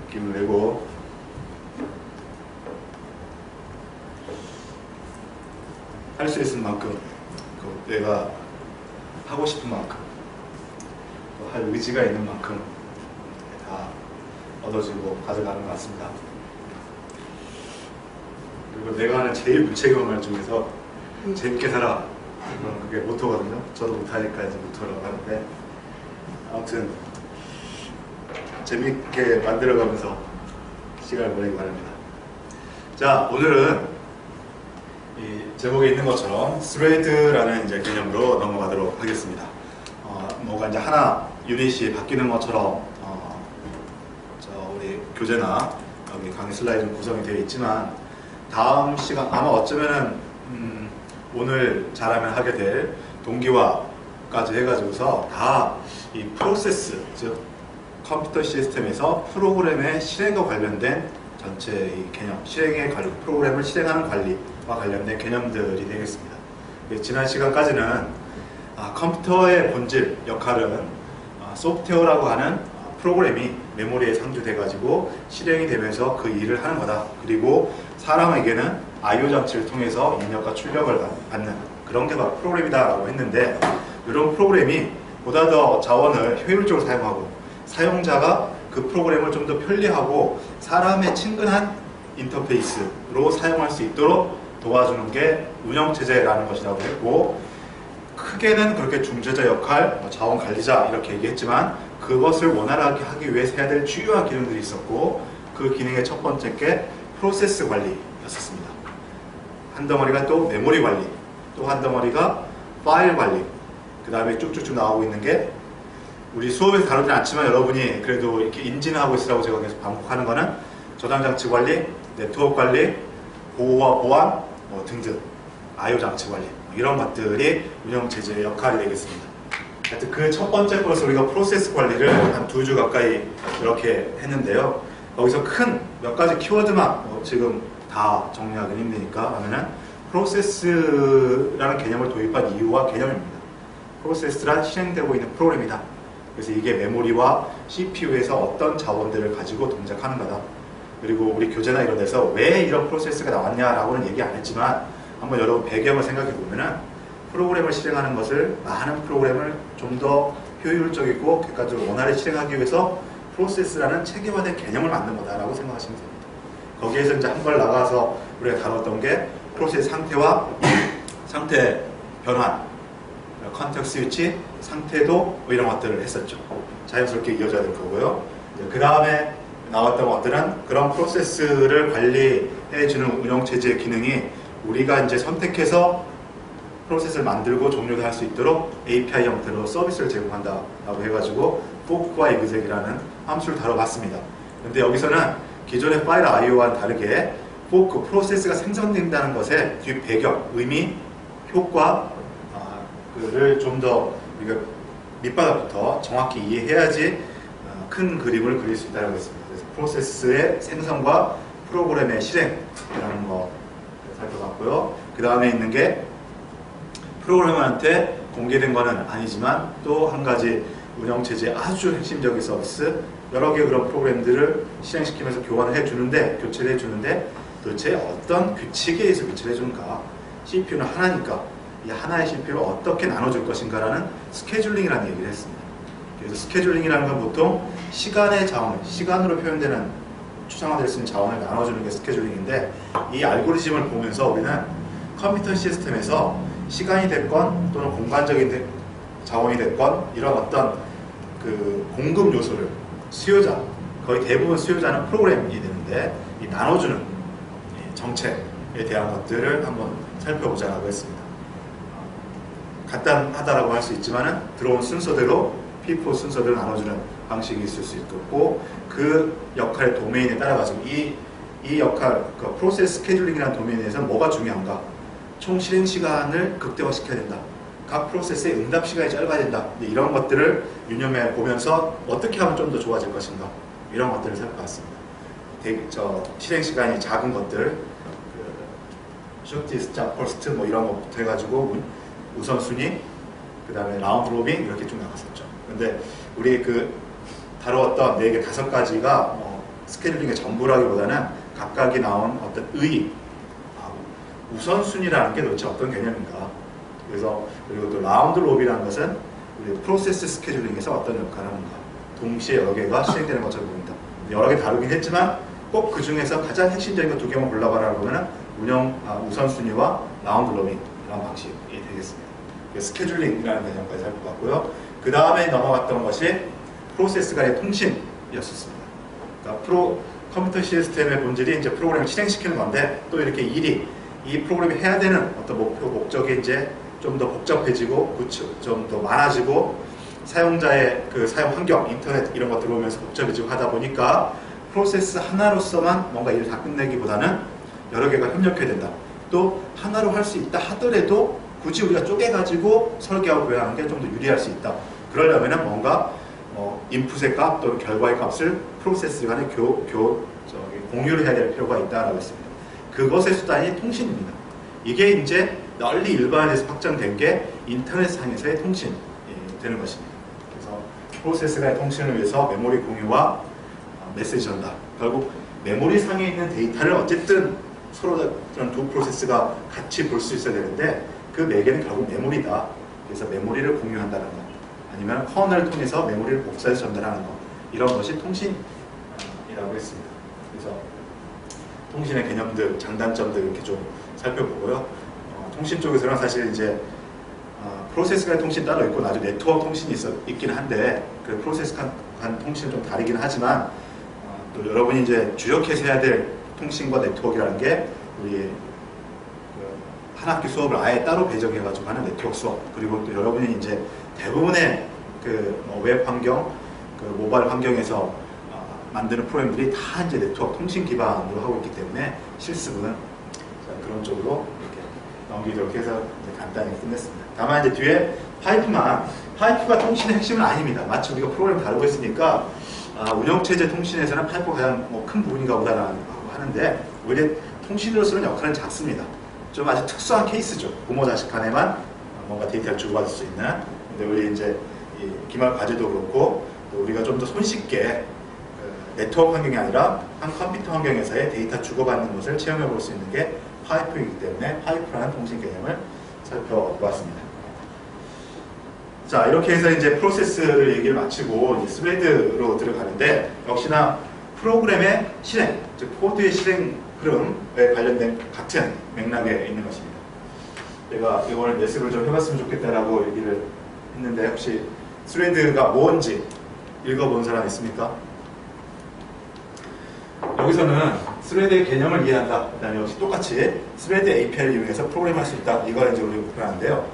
느낌을 내고 할 수 있는 만큼 내가 하고 싶은 만큼 또 할 의지가 있는 만큼 다 얻어지고 가져가는 것 같습니다. 그리고 내가 하는 제일 무책임한 말 중에서 재밌게 살아, 그게 모토거든요. 저도 못하니까 이제 모토라고 하는데, 아무튼 재밌게 만들어가면서 시간을 보내기 바랍니다. 자, 오늘은 이 제목에 있는 것처럼 스레드라는 이제 개념으로 넘어가도록 하겠습니다. 뭐가 이제 하나 유닛이 바뀌는 것처럼 우리 교재나 여기 강의 슬라이드는 구성이 되어 있지만, 다음 시간 아마 어쩌면은 오늘 잘하면 하게 될 동기화까지 해가지고서 다 이 프로세스, 즉 컴퓨터 시스템에서 프로그램의 실행과 관련된 전체 이 개념, 프로그램을 실행하는 관리와 관련된 개념들이 되겠습니다. 지난 시간까지는 컴퓨터의 본질 역할은 소프트웨어라고 하는 프로그램이 메모리에 상주돼 가지고 실행이 되면서 그 일을 하는 거다. 그리고 사람에게는 I/O 장치를 통해서 입력과 출력을 받는 그런 게 바로 프로그램이다 라고 했는데, 이런 프로그램이 보다 더 자원을 효율적으로 사용하고 사용자가 그 프로그램을 좀 더 편리하고 사람의 친근한 인터페이스로 사용할 수 있도록 도와주는 게 운영체제라는 것이라고 했고, 크게는 그렇게 중재자 역할, 자원 관리자 이렇게 얘기했지만, 그것을 원활하게 하기 위해서 해야 될 주요한 기능들이 있었고, 그 기능의 첫 번째 게 프로세스 관리였었습니다. 한 덩어리가 또 메모리 관리, 또 한 덩어리가 파일 관리, 그 다음에 쭉쭉쭉 나오고 있는 게, 우리 수업에서 다루진 않지만 여러분이 그래도 이렇게 인지는 하고 있으라고 제가 계속 반복하는 거는 저장장치 관리, 네트워크 관리, 보호와 보안 등등, I/O 장치 관리, 이런 것들이 운영체제의 역할이 되겠습니다. 하여튼 그 첫 번째 거에서 우리가 프로세스 관리를 한 2주 가까이 이렇게 했는데요. 거기서 큰 몇 가지 키워드만 지금 다 정리하기 힘드니까 하면은, 프로세스라는 개념을 도입한 이유와 개념입니다. 프로세스란 실행되고 있는 프로그램이다. 그래서 이게 메모리와 CPU에서 어떤 자원들을 가지고 동작하는 거다. 그리고 우리 교재나 이런 데서 왜 이런 프로세스가 나왔냐라고는 얘기 안 했지만, 한번 여러분 배경을 생각해 보면은, 프로그램을 실행하는 것을, 많은 프로그램을 좀 더 효율적이고 객관적으로 원활히 실행하기 위해서 프로세스라는 체계화된 개념을 만든 거다라고 생각하시면 됩니다. 거기에서 이제 한 발 나가서 우리가 다뤘던 게 프로세스 상태와 상태 변환, 컨텍스트 스위치, 상태도 이런 것들을 했었죠. 자연스럽게 이어져야 될 거고요. 그 다음에 나왔던 것들은 그런 프로세스를 관리해주는 운영체제의 기능이 우리가 이제 선택해서 프로세스를 만들고 종료도 할 수 있도록 API 형태로 서비스를 제공한다라고 해가지고 포크와 이그젝이라는 함수를 다뤄봤습니다. 근데 여기서는 기존의 파일 I/O와는 다르게 포크, 프로세스가 생성된다는 것의 뒷 배경, 의미, 효과를 좀 더 우리가 밑바닥부터 정확히 이해해야지 큰 그림을 그릴 수 있다고 했습니다. 그래서 프로세스의 생성과 프로그램의 실행이라는 거 살펴봤고요. 그 다음에 있는 게 프로그래머한테 공개된 거는 아니지만 또 한 가지 운영체제의 아주 핵심적인 서비스, 여러 개의 그런 프로그램들을 실행시키면서 교환을 해주는데, 교체를 해주는데 도대체 어떤 규칙에 의해서 교체를 해주는가. CPU는 하나니까 이 하나의 CPU를 어떻게 나눠줄 것인가라는 스케줄링이라는 얘기를 했습니다. 그래서 스케줄링이라는 건 보통 시간의 자원, 시간으로 표현되는 추상화될 수 있는 자원을 나눠주는 게 스케줄링인데, 이 알고리즘을 보면서 우리는 컴퓨터 시스템에서 시간이 됐건 또는 공간적인 자원이 됐건 이런 어떤 그 공급 요소를, 수요자, 거의 대부분 수요자는 프로그램이 되는데, 이 나눠주는 정책에 대한 것들을 한번 살펴보자고 했습니다. 간단하다라고 할 수 있지만은 들어온 순서대로 P4 순서대로 나눠주는 방식이 있을 수 있고, 그 역할의 도메인에 따라가지고 이 역할, 그 프로세스 스케줄링이라는 도메인에서 뭐가 중요한가, 총 실행 시간을 극대화시켜야 된다, 각 프로세스의 응답 시간이 짧아야 된다, 이런 것들을 유념해 보면서 어떻게 하면 좀 더 좋아질 것인가, 이런 것들을 살펴봤습니다. 실행 시간이 작은 것들, 쇼티스트, 퍼스트 이런 것부터 해가지고 우선순위, 그 다음에 라운드 로빈 이렇게 쭉 나갔었죠. 근데 우리 그 다루었던 4개, 5가지가 스케줄링의 전부라기보다는 각각이 나온 어떤 우선순위라는 게 도대체 어떤 개념인가. 그래서 그리고 또 라운드 로빈이라는 것은 우리 프로세스 스케줄링에서 어떤 역할을 하는가. 동시에 여러 개가 실행되는 것처럼 보인다. 여러 개 다루긴 했지만 꼭 그 중에서 가장 핵심적인 거 두 개만 골라봐라고 하면 우선순위와 라운드 로빈 이런 방식이 되겠습니다. 스케줄링이라는 개념까지 살펴봤고요. 그 다음에 넘어갔던 것이 프로세스 간의 통신이었습니다. 그러니까 컴퓨터 시스템의 본질이 이제 프로그램을 실행시키는 건데 또 이렇게 이 프로그램이 해야 되는 어떤 목적이 이제 좀 더 복잡해지고 좀 더 많아지고 사용자의 그 사용 환경, 인터넷 이런 것 들어오면서 복잡해지고 하다 보니까 프로세스 하나로서만 뭔가 일을 다 끝내기보다는 여러 개가 협력해야 된다. 또 하나로 할 수 있다 하더라도 굳이 우리가 쪼개가지고 설계하고 구현하는 게 좀 더 유리할 수 있다. 그러려면 뭔가 인풋의 값 또는 결과의 값을 프로세스 간에 공유를 해야 될 필요가 있다라고 했습니다. 그것의 수단이 통신입니다. 이게 이제 널리 일반화돼서 확장된 게 인터넷상에서의 통신이 되는 것입니다. 그래서 프로세스 간의 통신을 위해서 메모리 공유와 메시지 전달. 결국 메모리 상에 있는 데이터를 어쨌든 서로 두 프로세스가 같이 볼 수 있어야 되는데 그 매개는 결국 메모리다. 그래서 메모리를 공유한다는 것. 아니면 커널을 통해서 메모리를 복사해서 전달하는 것. 이런 것이 통신이라고 했습니다. 그래서 통신의 개념들, 장단점들 이렇게 좀 살펴보고요. 통신 쪽에서는 사실 이제 프로세스 간 통신 따로 있고 나중에 네트워크 통신이 있긴 한데 그 프로세스 간 통신은 좀 다르긴 하지만 또 여러분이 이제 주력해서 해야 될 통신과 네트워크라는 게 우리 한 학기 수업을 아예 따로 배정해가지고 하는 네트워크 수업, 그리고 또 여러분이 이제 대부분의 웹 환경, 모바일 환경에서 만드는 프로그램들이 다 이제 네트워크 통신 기반으로 하고 있기 때문에 실습은 그런 쪽으로 이렇게 넘기도록 해서 간단히 끝냈습니다. 다만 이제 뒤에 파이프가 통신의 핵심은 아닙니다. 마치 우리가 프로그램 다루고 있으니까 운영체제 통신에서는 파이프가 가장 큰 부분인가 보다라고 하는데 오히려 통신으로서는 역할은 작습니다. 좀 아주 특수한 케이스죠. 부모 자식 간에만 뭔가 데이터를 주고받을 수 있는. 근데 우리 이제 이 기말 과제도 그렇고 또 우리가 좀 더 손쉽게 네트워크 환경이 아니라 한 컴퓨터 환경에서의 데이터 주고받는 것을 체험해 볼 수 있는 게 파이프이기 때문에 파이프라는 통신 개념을 살펴보았습니다. 자, 이렇게 해서 이제 프로세스를 얘기를 마치고 이제 스레드로 들어가는데 역시나 프로그램의 실행, 즉 코드의 실행 흐름에 관련된 같은 맥락에 있는 것입니다. 제가 이걸 예습을 좀 해봤으면 좋겠다라고 얘기를 했는데 혹시 스레드가 뭔지 읽어본 사람 있습니까? 여기서는 스레드의 개념을 이해한다. 그다음에 역시 똑같이 스레드 API를 이용해서 프로그램할 수 있다. 이걸 이제 우리가 목표하는데요.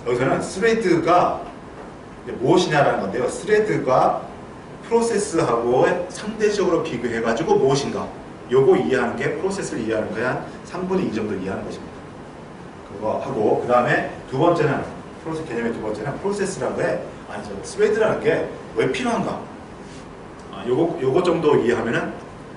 여기서는 스레드가 무엇이냐라는 건데요. 스레드가 프로세스하고 상대적으로 비교해가지고 무엇인가. 요거 이해하는 게 프로세스를 이해하는 거에 한 3분의 2 정도 이해하는 것입니다. 그거 하고 그 다음에 두 번째는 프로세스 개념의 두 번째는 프로세스라는 게 아니죠. 스레드라는 게 왜 필요한가. 요거 정도 이해하면은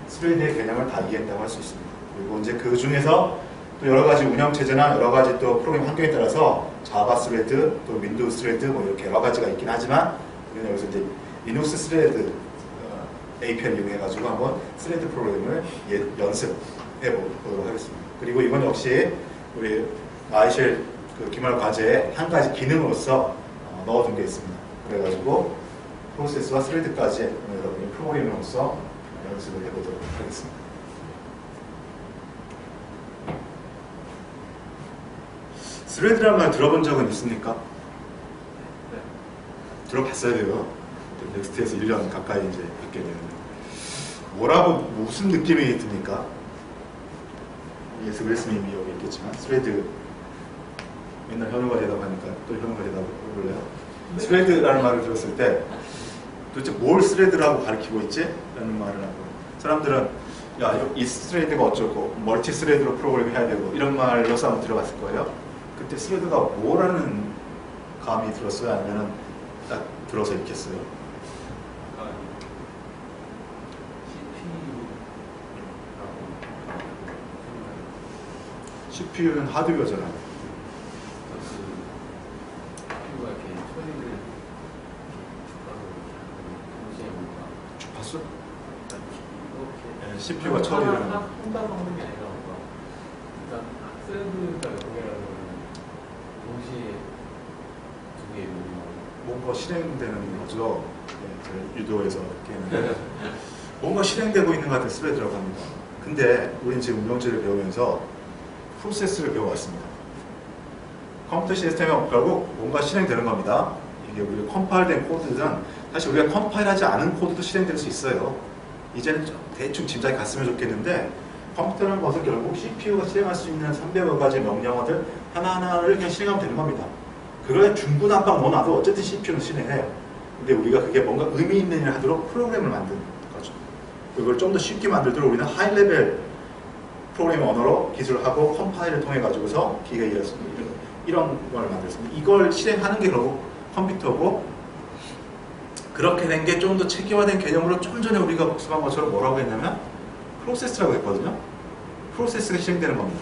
스레드의 개념을 다 이해했다고 할 수 있습니다. 그리고 이제 그 중에서 또 여러 가지 운영체제나 여러 가지 또 프로그램 환경에 따라서 자바 스레드, 또 윈도우 스레드 뭐 이렇게 여러 가지가 있긴 하지만 우리는 여기서 이제 리눅스 스레드 API를 이용해가지고 한번 스레드 프로그램을 연습해 보도록 하겠습니다. 그리고 이건 역시 우리 아이쉘 그 기말 과제에 한 가지 기능으로서 넣어둔 게 있습니다. 그래가지고 프로세스와 스레드까지 여러분이 프로그래머로서 연습을 해보도록 하겠습니다. 스레드라는 말 들어본 적은 있습니까? 네. 들어봤어야 돼요. 넥스트에서 1년 가까이 이제 있게 되는데 무슨 느낌이 듭니까? 예습을 했으면 이미 여기 있겠지만 스레드 맨날 현우가 대답하니까 또 현우가 대답해볼래요? 네. 스레드라는 말을 들었을 때 도대체 뭘 스레드라고 가리키고 있지? 라는 말을 하고 사람들은 야, 이 스레드가 어쩌고 멀티 스레드로 프로그램 해야 되고 이런 말로서 한번 들어봤을 거예요. 그때 스레드가 뭐라는 감이 들었어요? 아니면 딱 들어서 읽겠어요? CPU는 하드웨어잖아요. 주파수? CPU가 처리를 한다고 하는 게 아니라 뭔가 일단 학생들과 연계라는 동시에 두 개의 뭔가 실행되는 거죠. 네, 유도에서 이렇게는 뭔가 실행되고 있는 것 같은 스레드라고 합니다. 근데 우리는 지금 운영체를 배우면서 프로세스를 배워왔습니다. 컴퓨터 시스템은 결국 뭔가 실행되는 겁니다. 이게 우리가 컴파일된 코드든 사실 우리가 컴파일하지 않은 코드도 실행될 수 있어요. 이제는 좀 대충 짐작이 갔으면 좋겠는데 컴퓨터라는 것은 결국 CPU가 실행할 수 있는 300여 가지 명령어들 하나하나를 그냥 실행하면 되는 겁니다. 그거에 중구난방 넣어놔도 어쨌든 CPU는 실행해요. 근데 우리가 그게 뭔가 의미 있는 일을 하도록 프로그램을 만드는 거죠. 그걸 좀 더 쉽게 만들도록 우리는 하이 레벨 프로그래밍 언어로 기술하고 컴파일을 통해 가지고서 기가 이해할 수 있는 이런 걸 만들었습니다. 이걸 실행하는 게 결국 컴퓨터고, 그렇게 된 게 좀 더 체계화된 개념으로 좀 전에 우리가 복습한 것처럼 뭐라고 했냐면 프로세스라고 했거든요. 프로세스가 실행되는 겁니다.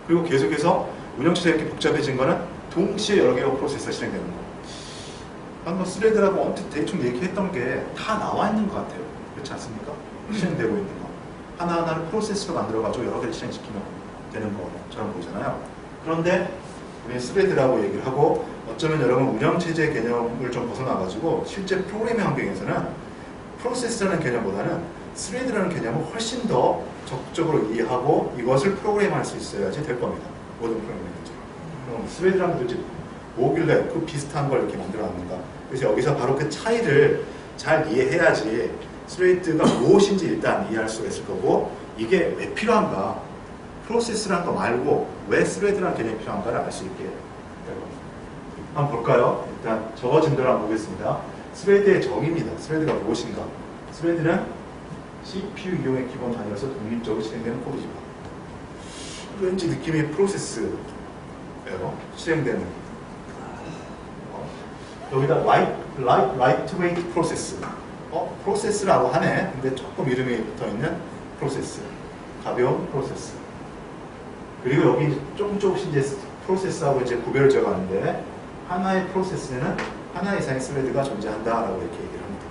그리고 계속해서 운영체제가 이렇게 복잡해진 거는 동시에 여러 개의 프로세스가 실행되는 거. 방금 스레드라고 언뜻 대충 얘기했던 게 다 나와 있는 것 같아요. 그렇지 않습니까? 실행되고 있는 거. 하나하나를 프로세스로 만들어가지고 여러 개를 실행시키면 되는 것처럼 보이잖아요. 그런데 우리 스레드라고 얘기를 하고, 어쩌면 여러분 운영체제 개념을 좀 벗어나가지고 실제 프로그래밍 환경에서는 프로세스라는 개념보다는 스레드라는 개념을 훨씬 더 적극적으로 이해하고 이것을 프로그램할 수 있어야지 될 겁니다. 모든 프로그래밍이죠. 그럼 스레드라는 도대체 뭐길래 그 비슷한 걸 이렇게 만들어놨는가. 그래서 여기서 바로 그 차이를 잘 이해해야지 스레드가 무엇인지 일단 이해할 수가 있을 거고, 이게 왜 필요한가, 프로세스라는 거 말고 왜 스레드라는 개념이 필요한가를 알 수 있게 될 겁니다. 한번 볼까요? 일단 적어진 대로 한번 보겠습니다. 스레드의 정의입니다. 스레드가 무엇인가? 스레드는 CPU 이용의 기본 단위로서 독립적으로 실행되는 코드지만, 왠지 느낌이 프로세스예요. 실행되는. 여기다 lightweight process. 프로세스라고 하네. 근데 조금 이름이 붙어있는 프로세스. 가벼운 프로세스. 그리고 여기 조금씩 이제 프로세스하고 이제 구별을 지어가는데, 하나의 프로세스에는 하나 이상의 스레드가 존재한다라고 이렇게 얘기를 합니다.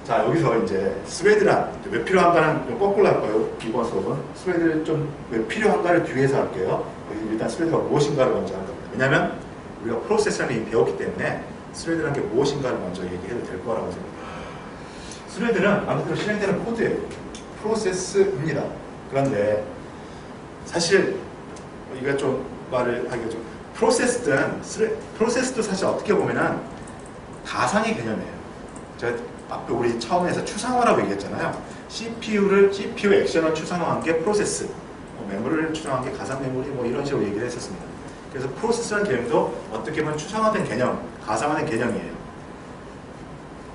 자, 여기서 이제 스레드란 왜 필요한가는 좀 거꾸로 할 거예요. 이번 수업은 스레드를 좀 왜 필요한가를 뒤에서 할게요. 일단 스레드가 무엇인가를 먼저 할 겁니다. 왜냐하면 우리가 프로세스를 이미 배웠기 때문에 스레드라는 게 무엇인가를 먼저 얘기해도 될 거라고 생각합니다. 스레드는 말 그대로 실행되는 코드예요. 프로세스입니다. 그런데 사실 이거 좀 말을 하기가 좀, 프로세스도 사실 어떻게 보면은 가상의 개념이에요. 제가 아까 우리 처음에서 추상화라고 얘기했잖아요. CPU 액션을 추상화한 게 프로세스, 메모리를 추상화한 게 가상 메모리, 뭐 이런 식으로 얘기를 했었습니다. 그래서 프로세스라는 개념도 어떻게 보면 추상화된 개념, 가상화된 개념이에요.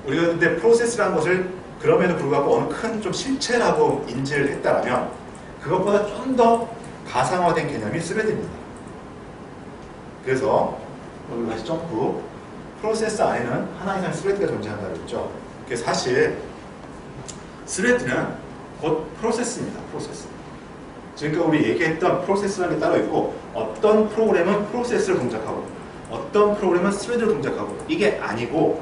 우리가 근데 프로세스라는 것을 그럼에도 불구하고 어느 큰 좀 실체라고 인지를 했다면 그것보다 좀 더 가상화된 개념이 스레드입니다. 그래서 여기 다시 점프. 프로세스 안에는 하나 이상 스레드가 존재한다고 했죠. 그래서 사실 스레드는 곧 프로세스입니다. 프로세스. 지금까지 우리 얘기했던 프로세스라는 게 따로 있고, 어떤 프로그램은 프로세스를 동작하고 어떤 프로그램은 스레드를 동작하고, 이게 아니고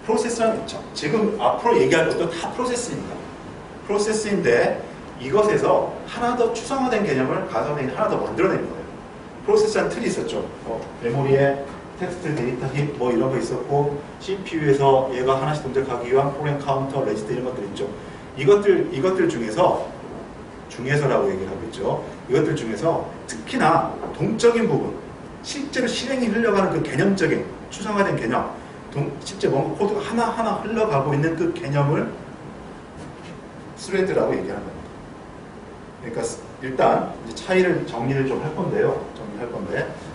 프로세스라는 지금 앞으로 얘기할 것도 다 프로세스입니다. 프로세스인데 이것에서 하나 더 추상화된 개념을 가상화된 하나 더 만들어낸 거예요. 프로세스라는 틀이 있었죠. 메모리에 텍스트, 데이터, 힙 뭐 이런 거 있었고, CPU에서 얘가 하나씩 동작하기 위한 프로그램 카운터, 레지스터 이런 것들 있죠. 이것들 중에서라고 얘기를 하고 있죠. 이것들 중에서 특히나 동적인 부분, 실제로 실행이 흘러가는 그 개념적인 추상화된 개념, 실제 뭔가 코드가 하나하나 흘러가고 있는 그 개념을 스레드라고 얘기하는 겁니다. 그러니까 일단 이제 차이를 정리를 좀 할 건데요.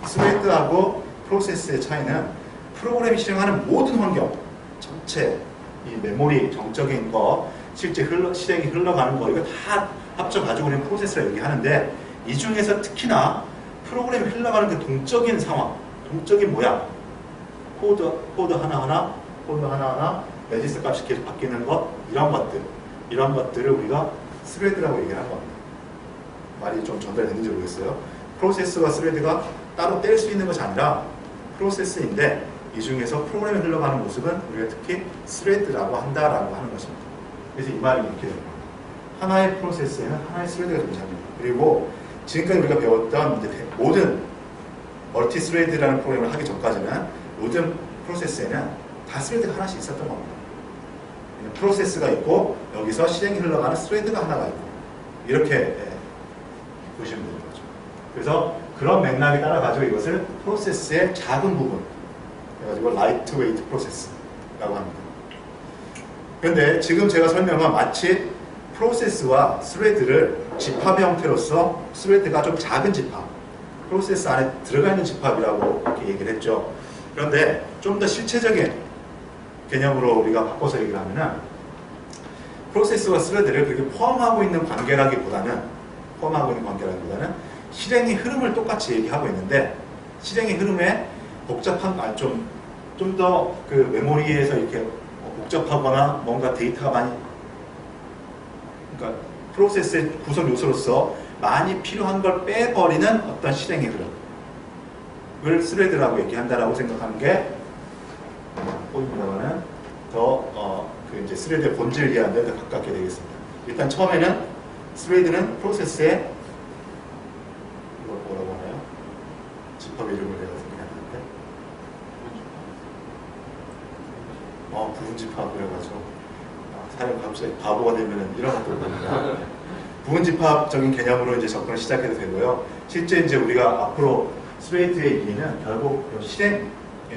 스레드하고 프로세스의 차이는 프로그램이 실행하는 모든 환경, 전체 이 메모리 정적인 거, 실제 실행이 흘러가는 거, 이거 다 합쳐가지고 우리는 프로세스라고 얘기하는데, 이 중에서 특히나 프로그램이 흘러가는 그 동적인 상황, 동적인 모양, 코드 하나하나, 레지스터 값이 계속 바뀌는 것, 이런 것들을 우리가 스레드라고 얘기하는 겁니다. 말이 좀 전달됐는지 모르겠어요. 프로세스와 스레드가 따로 뗄 수 있는 것이 아니라 프로세스인데, 이 중에서 프로그램이 흘러가는 모습은 우리가 특히 스레드라고 한다라고 하는 것입니다. 그래서 이 말이 이렇게 됩니다. 하나의 프로세스에는 하나의 스레드가 존재합니다. 그리고 지금까지 우리가 배웠던 이제 모든 멀티 스레드라는 프로그램을 하기 전까지는 모든 프로세스에는 다 스레드가 하나씩 있었던 겁니다. 프로세스가 있고 여기서 실행이 흘러가는 스레드가 하나가 있고 이렇게 보시면 되는 거죠. 그래서 그런 맥락에 따라 가지고 이것을 프로세스의 작은 부분 그래가지고 라이트 웨이트 프로세스라고 합니다. 그런데 지금 제가 설명한 마치 프로세스와 스레드를 집합의 형태로서 스레드가 좀 작은 집합, 프로세스 안에 들어가 있는 집합이라고 이렇게 얘기를 했죠. 그런데 좀 더 실체적인 개념으로 우리가 바꿔서 얘기를 하면은 프로세스와 스레드를 그렇게 포함하고 있는 관계라기보다는 실행의 흐름을 똑같이 얘기하고 있는데 실행의 흐름에 복잡한 좀 더 그 메모리에서 이렇게 복잡하거나 뭔가 데이터가 많이 그러니까 프로세스의 구성 요소로서 많이 필요한 걸 빼버리는 어떤 실행의 흐름을 스레드라고 얘기한다라고 생각하는 게 포인트라고는 그 이제 스레드의 본질을 이해하는 데 더 가깝게 되겠습니다. 일단 처음에는 스레드는 프로세스의 이걸 뭐라고 하나요? 집합 이름을 내가 생각했는데 부분 집합 그래가지고 사람 갑자기 바보가 되면은 이런 것도 됩니다. 부분 집합적인 개념으로 이제 접근을 시작해도 되고요. 실제 이제 우리가 앞으로 스레드의 이해는 결국 실행에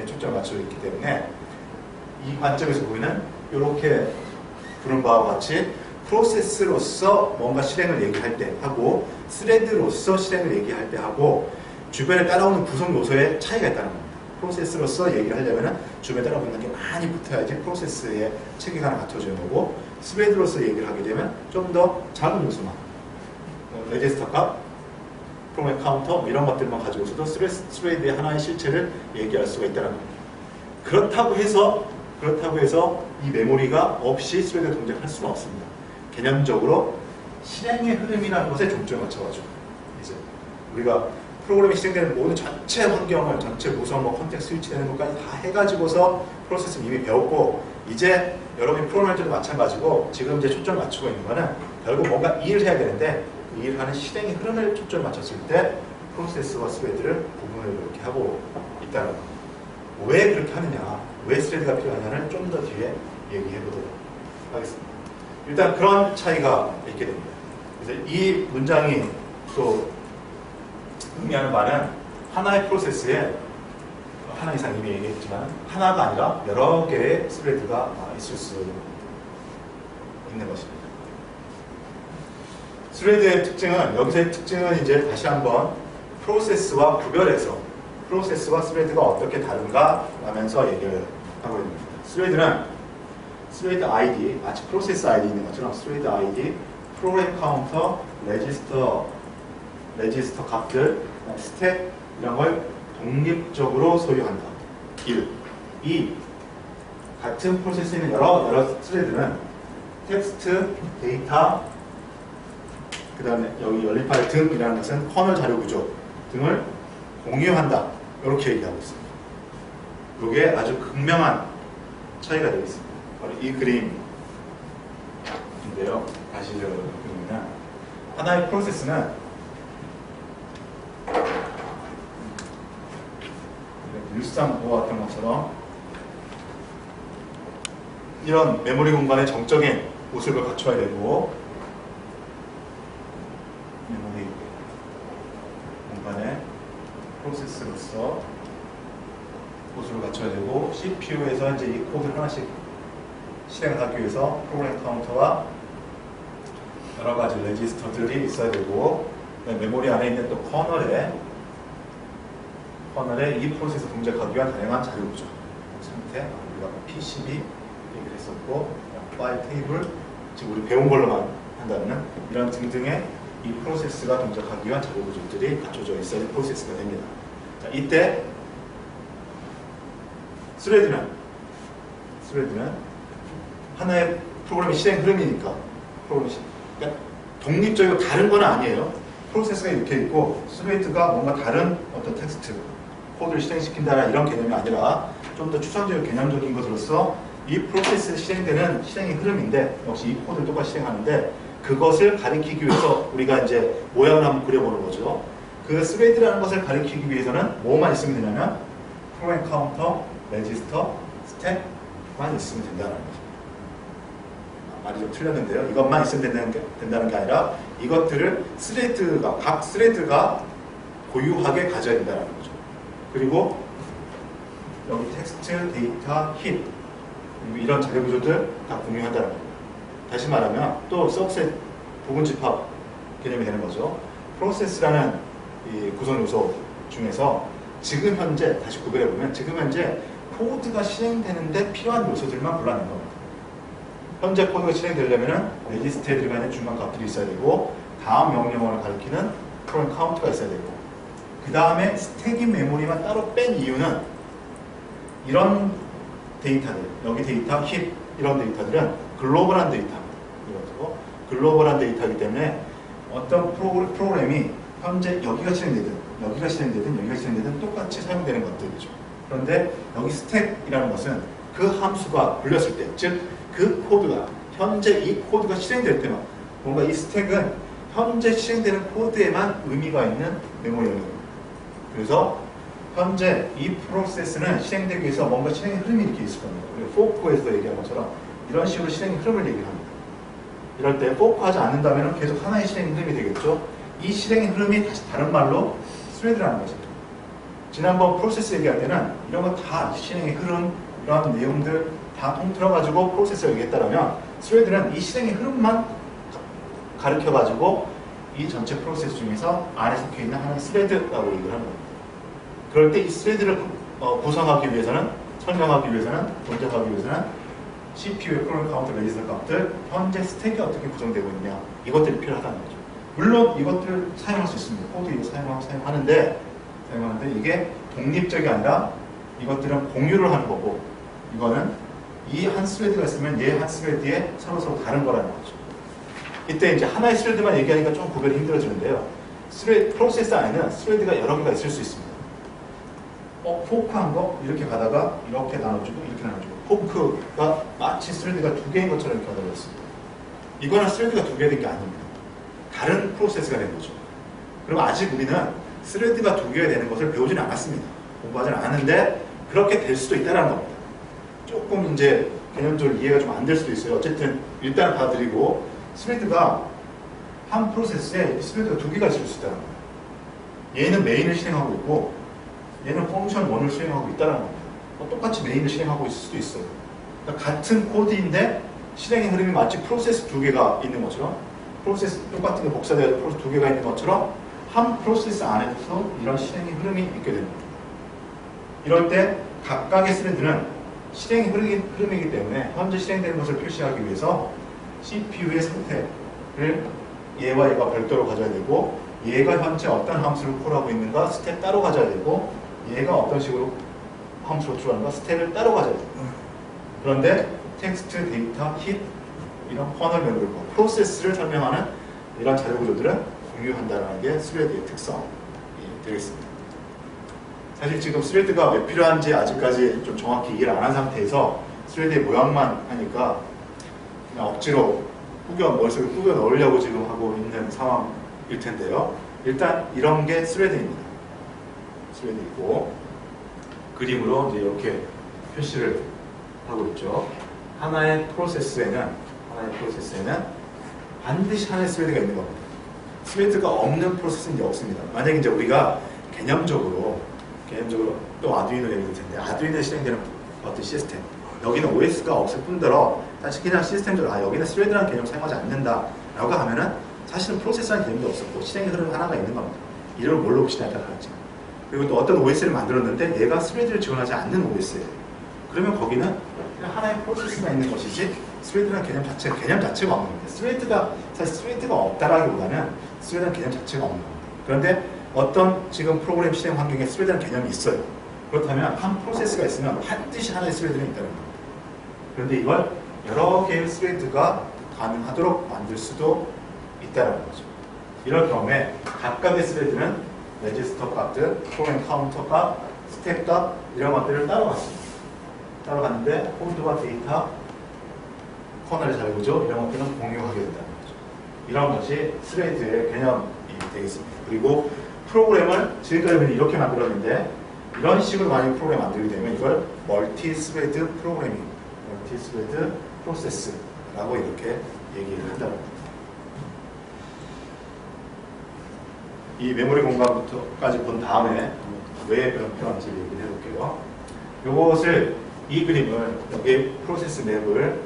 초점을 맞추고 있기 때문에 이 관점에서 보이는 이렇게 부른 바와 같이 프로세스로서 뭔가 실행을 얘기할 때 하고 스레드로서 실행을 얘기할 때 하고 주변에 따라오는 구성 요소의 차이가 있다는 겁니다. 프로세스로서 얘기를 하려면 주변에 따라오는 게 많이 붙어야지 프로세스의 체계관을 갖춰주는 거고 스레드로서 얘기를 하게 되면 좀 더 작은 요소만 레지스터 값, 프로그램 카운터 이런 것들만 가지고서도 스레드의 하나의 실체를 얘기할 수가 있다는 겁니다. 그렇다고 해서 이 메모리가 없이 스레드가 동작할 수는 없습니다. 개념적으로 실행의 흐름이라는 것에 중점을 맞춰가지고 이제 우리가 프로그램이 실행되는 모든 전체 환경을 전체 구성, 컨텍스트 스위치되는 것까지 다 해가지고서 프로세스를 이미 배웠고 이제 여러분이 프로그램 할 때도 마찬가지고 지금 이제 초점을 맞추고 있는 거는 결국 뭔가 일을 해야 되는데 그 일을 하는 실행의 흐름을 초점을 맞췄을 때 프로세스와 스레드를 구분을 그렇게 하고 있다는 겁니다. 왜 그렇게 하느냐, 왜 스레드가 필요하냐를 좀 더 뒤에 얘기해 보도록 하겠습니다. 일단 그런 차이가 있게 됩니다. 그래서 이 문장이 또 의미하는 바는 하나의 프로세스에 하나 이상 이미 얘기했지만 하나가 아니라 여러 개의 스레드가 있을 수 있는 것입니다. 스레드의 특징은 여기서의 특징은 이제 다시 한번 프로세스와 구별해서 프로세스와 스레드가 어떻게 다른가 하면서 얘기를 하고 있습니다. 스레드는 스레드 ID, 마치 프로세스 ID 있는 것처럼 스레드 ID, 프로그램 카운터, 레지스터 값들, 스택 이런 걸 독립적으로 소유한다. 1. 2. 같은 프로세스에 있는 여러 스레드는 텍스트, 데이터, 그 다음에 여기 열린 파일 등이라는 것은 커널 자료 구조 등을 공유한다. 이렇게 얘기하고 있습니다. 이게 아주 극명한 차이가 되겠습니다. 바로 이 그림인데요. 아시죠? 그림은 하나의 프로세스는 일상 보호 같은 것처럼 이런 메모리 공간의 정적인 모습을 갖춰야 되고 메모리 공간의 프로세스로서 모습을 갖춰야 되고 CPU에서 이제 이 코드를 하나씩 실행을 하기 위해서 프로그램 카운터와 여러 가지 레지스터들이 있어야 되고 메모리 안에 있는 또 커널에 이 프로세스 동작하기 위한 다양한 자료 구조 상태, 우리가 PCB 얘기를 했었고 파일 테이블, 지금 우리 배운 걸로만 한다면 이런 등등의 이 프로세스가 동작하기 위한 자료 구조들이 갖춰져 있어야 프로세스가 됩니다. 자, 이때 스레드는 하나의 프로그램의 실행 흐름이니까 그러니까 독립적이고 다른 건 아니에요. 프로세스가 이렇게 있고 스레드가 뭔가 다른 어떤 텍스트 코드를 실행시킨다는 이런 개념이 아니라 좀 더 추상적이고 개념적인 것으로서 이 프로세스에 실행되는 실행의 흐름인데 역시 이 코드를 똑같이 실행하는데 그것을 가리키기 위해서 우리가 이제 모양을 한번 그려보는 거죠. 그 스레드라는 것을 가리키기 위해서는 뭐만 있으면 되냐면 프로그램 카운터, 레지스터, 스택만 있으면 된다는 거죠. 말이 좀 틀렸는데요. 이것만 있으면 된다는 게 아니라 이것들을 각 스레드가 고유하게 가져야 된다는 거죠. 그리고 여기 텍스트, 데이터, 힙 이런 자료 구조들 다 공유한다는 겁니다. 다시 말하면 또 서브셋 부분 집합 개념이 되는 거죠. 프로세스라는 이 구성 요소 중에서 지금 현재 다시 구별해 보면 지금 현재 코드가 실행되는데 필요한 요소들만 골라낸 겁니다. 현재 코드가 실행되려면 레지스터에 들어가 있는 중간 값들이 있어야 되고 다음 명령어를 가리키는 프로그램 카운트가 있어야 되고 그 다음에 스택인 메모리만 따로 뺀 이유는 이런 데이터들 여기 데이터, 힙 이런 데이터들은 글로벌한 데이터입니다. 글로벌한 데이터이기 때문에 어떤 프로그램이 현재 여기가 실행되든 여기가 실행되든 여기가 실행되든 똑같이 사용되는 것들이죠. 그런데 여기 스택이라는 것은 그 함수가 불렸을 때, 즉 그 코드가 현재 이 코드가 실행될 때만 뭔가 이 스택은 현재 실행되는 코드에만 의미가 있는 메모리 영역입니다. 그래서 현재 이 프로세스는 실행되기 위해서 뭔가 실행 흐름이 이렇게 있을 겁니다. 우리가 포크에서 얘기한 것처럼 이런 식으로 실행 흐름을 얘기합니다. 이럴 때 포크하지 않는다면 계속 하나의 실행 흐름이 되겠죠. 이 실행 흐름이 다시 다른 말로 스레드라는 거죠. 지난번 프로세스 얘기할 때는 이런 거 다 실행의 흐름, 이런 내용들 다 통틀어가지고 프로세스를 얘기했다면 스레드는 이 실행의 흐름만 가르쳐가지고 이 전체 프로세스 중에서 안에 속해 있는 하나의 스레드라고 얘기를 하는 겁니다. 그럴 때 이 스레드를 구성하기 위해서는, 설명하기 위해서는, 존재하기 위해서는 CPU의 프로그램 카운터 레지스터 값들, 현재 스택이 어떻게 구성되고 있냐 이것들이 필요하다는 거죠. 물론 이것들을 사용할 수 있습니다. 코드 이거 사용하는데 이게 독립적이 아니라 이것들은 공유를 하는 거고 이거는 이 한 스레드가 있으면 얘 한 스레드에 서로 다른 거라는 거죠. 이때 이제 하나의 스레드만 얘기하니까 좀 구별이 힘들어지는데요. 프로세스 안에는 스레드가 여러 개가 있을 수 있습니다. 포크한 거 이렇게 가다가 이렇게 나눠주고 이렇게 나눠주고 포크가 마치 스레드가 두 개인 것처럼 이렇게 하다가 있습니다. 이거는 스레드가 두 개가 된 게 아닙니다. 다른 프로세스가 된 거죠. 그럼 아직 우리는 스레드가 두 개가 되는 것을 배우지는 않았습니다. 공부하지는 않았는데 그렇게 될 수도 있다는 겁니다. 조금 이제 개념적으로 이해가 좀 안 될 수도 있어요. 어쨌든 일단 봐드리고 스레드가 한 프로세스에 스레드가 두 개가 있을 수 있다는 거예요. 얘는 메인을 실행하고 있고 얘는 펑션 1을 실행하고 있다는 겁니다. 똑같이 메인을 실행하고 있을 수도 있어요. 그러니까 같은 코드인데 실행의 흐름이 마치 프로세스 두 개가 있는 것처럼 프로세스 똑같은 게 복사되어 프로세스 두 개가 있는 것처럼 한 프로세스 안에서 이런 실행의 흐름이 있게 됩니다. 이럴 때 각각의 스레드는 실행의 흐름이기 때문에 현재 실행되는 것을 표시하기 위해서 CPU의 상태를 얘와 얘가 별도로 가져야 되고 얘가 현재 어떤 함수를 콜하고 있는가 스택 따로 가져야 되고 얘가 어떤 식으로 함수를 호출하는가 스택을 따로 가져야 돼요. 그런데 텍스트, 데이터, 힙 이런 커널 메모리, 프로세스를 설명하는 이런 자료 구조들은 공유한다는 게 스레드의 특성이 되겠습니다. 사실 지금 스레드가 왜 필요한지 아직까지 좀 정확히 이해를 안 한 상태에서 스레드의 모양만 하니까 그냥 억지로 머릿속에 꾸겨 넣으려고 지금 하고 있는 상황일 텐데요. 일단 이런 게 스레드입니다. 스레드 있고 그림으로 이제 이렇게 표시를 하고 있죠. 하나의 프로세스에는 반드시 하나의 스레드가 있는 겁니다. 스레드가 없는 프로세스는 이제 없습니다. 만약에 이제 우리가 개념적으로 또 아두이노 얘기 들 텐데 아두이노에 실행되는 어떤 시스템 여기는 OS가 없을 뿐더러 사실 그냥 시스템적으로 여기는 스레드라는 개념을 사용하지 않는다 라고 하면은 사실은 프로세스라는 개념도 없었고 실행의 흐름 하나가 있는 겁니다. 이름을 뭘로 붙이냐 따라가죠. 그리고 또 어떤 OS를 만들었는데 얘가 스레드를 지원하지 않는 OS예요. 그러면 거기는 그냥 하나의 프로세스가 있는 것이지 스레드라는 개념 자체가 없는 겁니다. 사실 스레드가 없다라기보다는 스레드라는 개념 자체가 없는 겁니다. 그런데 어떤 지금 프로그램 실행 환경에 스레드라는 개념이 있어요. 그렇다면 한 프로세스가 있으면 반드시 하나의 스레드는 있다는 겁니다. 그런데 이걸 여러 개의 스레드가 가능하도록 만들 수도 있다는 거죠. 이럴 경우에 각각의 스레드는 레지스터 값들, 프로그램 카운터 값, 스택 값 이런 것들을 따로 갔습니다. 따로 갔는데 코드와 데이터, 커널의 자료구조 이런 것들은 공유하게 된다는 거죠. 이런 것이 스레드의 개념이 되겠습니다. 그리고 프로그램을 지금까지 이렇게 만들었는데 이런 식으로 만약 프로그램 만들게 되면 이걸 멀티 스레드 프로그래밍, 멀티 스레드 프로세스라고 이렇게 얘기를 한다고 합니다. 이 메모리 공간부터까지 본 다음에 왜 변형한지 얘기를 해볼게요. 이것을 이 그림을 여기 프로세스 맵을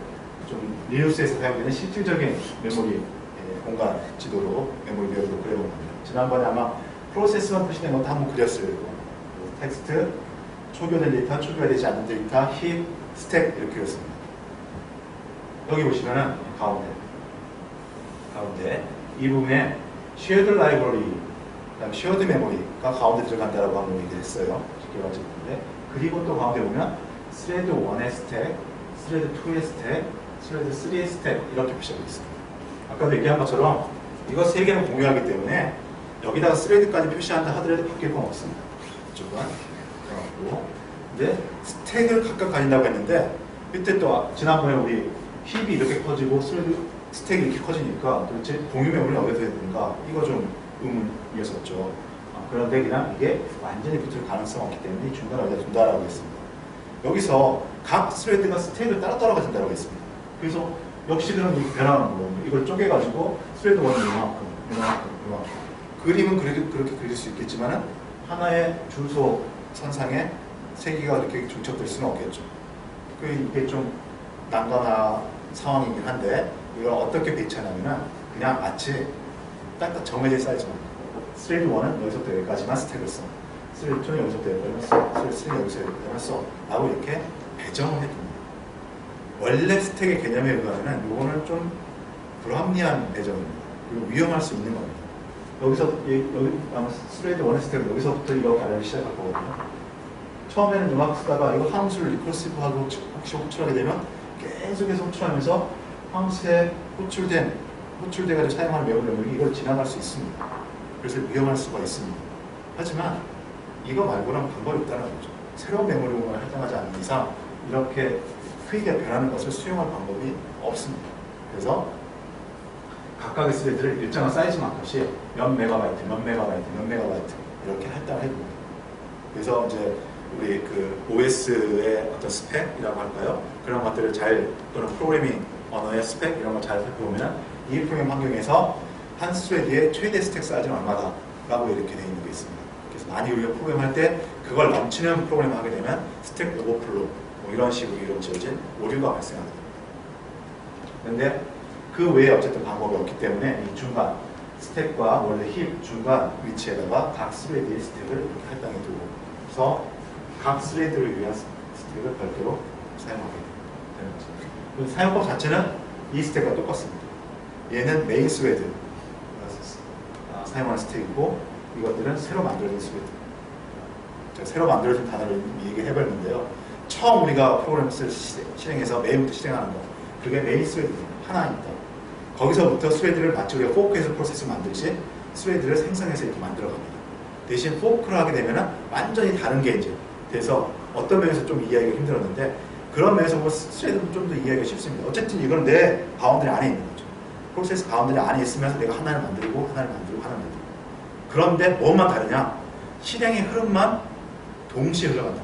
좀 리눅스에서 사용되는 실질적인 메모리 공간 지도로 메모리 맵으로 그려본 겁니다. 지난번에 아마 프로세스만 표시된 것도 한번 그렸어요. 텍스트, 초기화된 데이터, 초기화되지 않는 데이터, 힙, 스택 이렇게 그렸습니다. 여기 보시면은 가운데 이 부분에 shared library, 그다음에 shared memory가 가운데 들어간다라고 한번 얘기를 했어요. 쉽게 말씀드리는데 그리고 또 가운데 보면 thread 1의 스택, thread 2의 스택, thread 3의 스택 이렇게 표시하고 있습니다. 아까도 얘기한 것처럼 이거 세 개는 공유하기 때문에 여기다가 thread까지 표시한다 하더라도 바뀔 건 없습니다. 이쪽은 근데 스택을 각각 가진다고 했는데 이때 또 지난번에 우리 힙이 이렇게 커지고 스택이 이렇게 커지니까 도대체 공유 메모리는 어디서 해야 되는가 이거 좀 의문이었었죠. 그런데 그냥 이게 완전히 붙을 가능성이 없기 때문에 중간에 어디다 둔다라고 했습니다. 여기서 각 스레드가 스택을 따로 가진다고 했습니다. 그래서 역시 그런 변화하는 거예요. 이걸 쪼개가지고 스레드 1은 이만큼. 그림은 그렇게 그릴 수 있겠지만 하나의 주소 선상에 세 개가 이렇게 중첩될 수는 없겠죠. 이게 좀 난감한 상황이긴 한데 이걸 어떻게 배치하냐면 그냥 마치 딱 정해진 사이즈만 스레드 1은 여기서부터 여기까지만 스택을 써, 스레드 2는 여기서부터 여기까지만 써, 스레드 3는 여기서 여기까지만 써 라고 이렇게 배정을 해둡니다. 원래 스택의 개념에 의하면 이거는 좀 불합리한 배정입니다. 그리고 위험할 수 있는 겁니다. 여기 아마 스레드 1의 스택은 여기서부터 이거 가려기 시작할 거거든요. 처음에는 음악 쓰다가 이거 함수를 리커시브하고 혹시 호출하게 되면 계속해서 호출하면서 함수에 호출돼가지고 사용하는 메모리 영역이 이걸 지나갈 수 있습니다. 그래서 위험할 수가 있습니다. 하지만 이거 말고는 방법이 없다는 거죠. 새로운 메모리 공간을 할당하지 않는 이상 이렇게 크게 변하는 것을 수용할 방법이 없습니다. 그래서 각각의 스레드를 일정한 사이즈만큼씩 몇 메가바이트 이렇게 할당을 해줍니다. 그래서 이제 우리 그 OS의 어떤 스펙이라고 할까요? 그런 것들을 또는 프로그래밍 언어의 스펙 이런 걸 잘 살펴보면 이 프로그램 환경에서 한 스레드의 최대 스택 사이즈는 얼마다 라고 이렇게 되어 있는 게 있습니다. 그래서 많이 우리가 프로그램 할 때 그걸 넘치는 프로그램을 하게 되면 스택 오버플로 이런 식으로 이루어진 오류가 발생합니다. 그런데 그 외에 어쨌든 방법이 없기 때문에 이 중간 스택과 원래 힙 중간 위치에다가 각 스레드의 스택을 이렇게 할당해 두고서 각 스레드를 위한 스택을 별도로 사용하게 되는 거죠. 사용법 자체는 이 스택과 똑같습니다. 얘는 메인 스레드 사용하는 스택이고 이것들은 새로 만들어진 스레드. 제가 새로 만들어진 단어를 얘기해봤는데요. 처음 우리가 프로그램을 실행해서 메인부터 실행하는 거 그게 메인 스레드 하나입니다. 거기서부터 스레드를 마치 우리가 포크에서 프로세스를 만들지 스레드를 생성해서 이렇게 만들어갑니다. 대신 포크를 하게 되면 완전히 다른 게 이제 돼서 어떤 면에서 좀 이해하기가 힘들었는데 그런 면에서 뭐 스레드는 좀 더 이해하기가 쉽습니다. 어쨌든 이건 내 바운드리 안에 있는 거죠. 프로세스 바운드리 안에 있으면서 내가 하나를 만들고 그런데 뭐만 다르냐? 실행의 흐름만 동시에 흘러간다.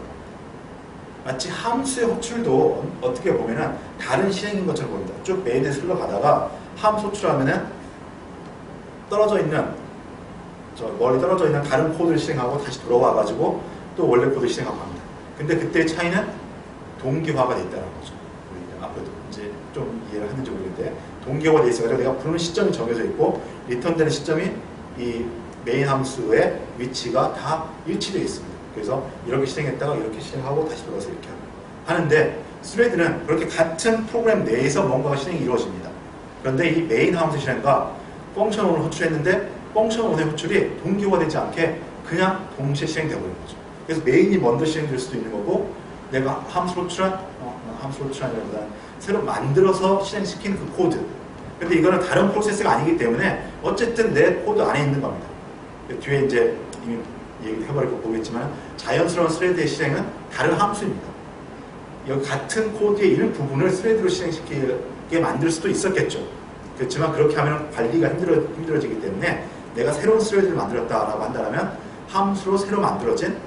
마치 함수의 호출도 어떻게 보면은 다른 실행인 것처럼 보입니다. 쭉 메인에서 흘러가다가 함수 호출하면은 멀리 떨어져 있는 다른 코드를 실행하고 다시 돌아와가지고 또 원래 코드 실행하고 합니다. 근데 그때의 차이는 동기화가 돼 있다는 거죠. 앞으로도 이제 좀 이해를 했는지 모르겠는데 동기화가 돼 있어가지고 내가 부르는 시점이 정해져 있고 리턴되는 시점이 이 메인 함수의 위치가 다 일치되어 있습니다. 그래서 이렇게 실행했다가 이렇게 실행하고 다시 돌아서 이렇게 하는데 스레드는 그렇게 같은 프로그램 내에서 뭔가가 실행이 이루어집니다. 그런데 이 메인 함수 실행과 펑션 1을 호출했는데 펑션 1의 호출이 동기화되지 않게 그냥 동시에 실행되어 버리는 거죠. 그래서 메인이 먼저 실행될 수도 있는 거고 내가 함수를 호출하기보다는 새로 만들어서 실행시키는 그 코드. 근데 이거는 다른 프로세스가 아니기 때문에 어쨌든 내 코드 안에 있는 겁니다. 뒤에 이제 이미 얘기를 해버리고 보겠지만 자연스러운 스레드의 실행은 다른 함수입니다. 여기 같은 코드의 일부분을 스레드로 실행시키게 만들 수도 있었겠죠. 그렇지만 그렇게 하면 관리가 힘들어지기 때문에 내가 새로운 스레드를 만들었다라고 한다면 함수로 새로 만들어진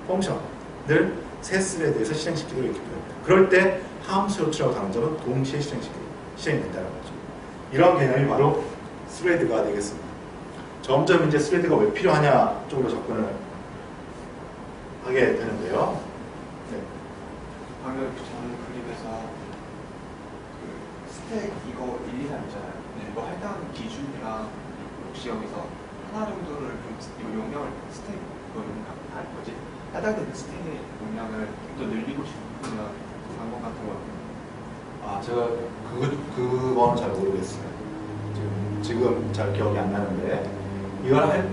펑션을 새 스레드에서 실행시키도록 이렇게 표현합니다. 그럴 때 함수 호출하고 다른 점은 동시에 실행된다는 거죠. 이런 개념이 바로 스레드가 되겠습니다. 점점 이제 스레드가 왜 필요하냐 쪽으로 접근을 하게 되는데요. 네. 방금 저는 그림에서 그 스택 이거 1, 2, 3 있잖아요. 이거 할당하는 기준이랑 혹시 여기서 하나 정도를 이 용량을 스택 뭐지? 해당되는 스택의 용량을 좀 더 늘리고 싶으면 방법 같은 거. 아, 제가 그거는 잘 모르겠어요. 지금 잘 기억이 안 나는데